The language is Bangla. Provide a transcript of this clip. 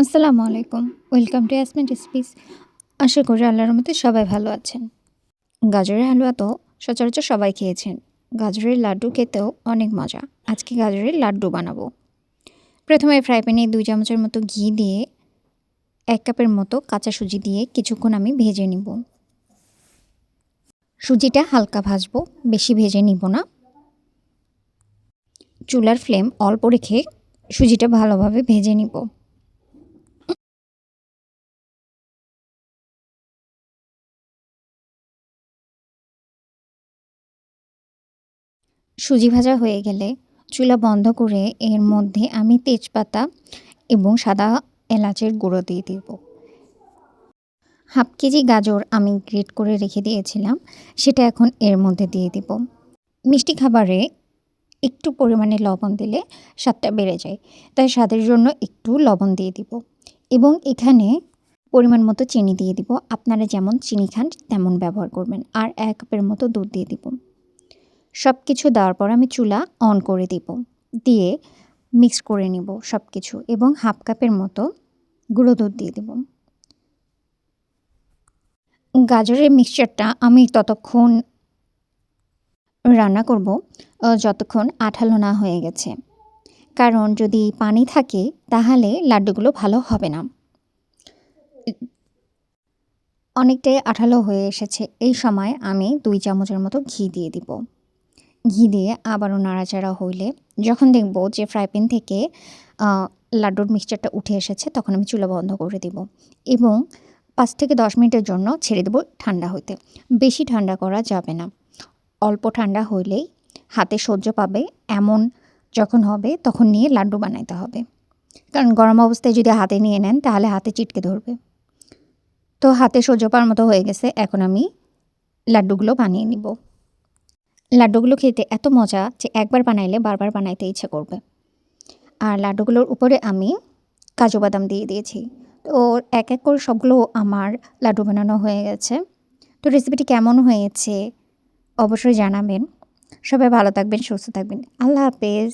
আসসালামু আলাইকুম। Welcome to Yasmin recipes. আশা করি আল্লাহর রহমতে সবাই ভালো আছেন। গাজরের হালুয়া তো সচরাচর সবাই খেয়েছেন। গাজরের লাড্ডু খেতেও অনেক মজা। আজকে গাজরের লাড্ডু বানাবো। প্রথমে ফ্রাই প্যানে ২ চামচের মতো ঘি দিয়ে ১ কাপের মতো কাঁচা সুজি দিয়ে কিছুক্ষণ আমি ভেজে নিব। সুজিটা হালকা ভাজবো, বেশি ভেজে নিব না। চুলার ফ্লেম অল্প রেখে সুজিটা ভালোভাবে ভেজে নিব। সুজি ভাজা হয়ে গেলে চুলা বন্ধ করে এর মধ্যে আমি তেজপাতা এবং সাদা এলাচের গুঁড়ো দিয়ে দেব। হাফ কেজি গাজর আমি গ্রেট করে রেখে দিয়েছিলাম, সেটা এখন এর মধ্যে দিয়ে দেব। মিষ্টি খাবারে একটু পরিমাণে লবণ দিলে স্বাদটা বেড়ে যায়, তাই স্বাদের জন্য একটু লবণ দিয়ে দিব এবং এখানে পরিমাণ মতো চিনি দিয়ে দিব। আপনারা যেমন চিনি খান তেমন ব্যবহার করবেন। আর ১ কাপের মতো দুধ দিয়ে দিব। সব কিছু দেওয়ার পর আমি চুলা অন করে দিব, দিয়ে মিক্স করে নিব সব কিছু এবং হাফ কাপের মতো গুঁড়ো দুধ দিয়ে দেব। গাজরের মিক্সচারটা আমি ততক্ষণ রান্না করব যতক্ষণ আঠালো না হয়ে গেছে, কারণ যদি পানি থাকে তাহলে লাড্ডুগুলো ভালো হবে না। অনেকটাই আঠালো হয়ে এসেছে, এই সময় আমি ২ চামচের মতো ঘি দিয়ে দিব। ঘি দিয়ে আবারও নাড়াচাড়া হইলে যখন দেখব যে ফ্রাই প্যান থেকে লাড্ডুর মিক্সচারটা উঠে এসেছে, তখন আমি চুলা বন্ধ করে দেব এবং ৫ থেকে ১০ মিনিটের জন্য ছেড়ে দেব ঠান্ডা হইতে। বেশি ঠান্ডা করা যাবে না, অল্প ঠান্ডা হইলেই হাতে সহ্য পাবে এমন যখন হবে তখন নিয়ে লাড্ডু বানাইতে হবে, কারণ গরম অবস্থায় যদি হাতে নিয়ে নেন তাহলে হাতে চিটকে ধরবে। তো হাতে সহ্য পাওয়ার মতো হয়ে গেছে, এখন আমি লাড্ডুগুলো বানিয়ে নিব। লাড্ডুগুলো খেতে এত মজা যে একবার বানাইলে বারবার বানাইতে ইচ্ছে করবে। আর লাড্ডুগুলোর উপরে আমি কাজু বাদাম দিয়ে দিয়েছি। তো এক এক করে সবগুলো আমার লাড্ডু বানানো হয়ে গেছে। তো রেসিপিটি কেমন হয়েছে অবশ্যই জানাবেন। সবাই ভালো থাকবেন, সুস্থ থাকবেন। আল্লাহ হাফেজ।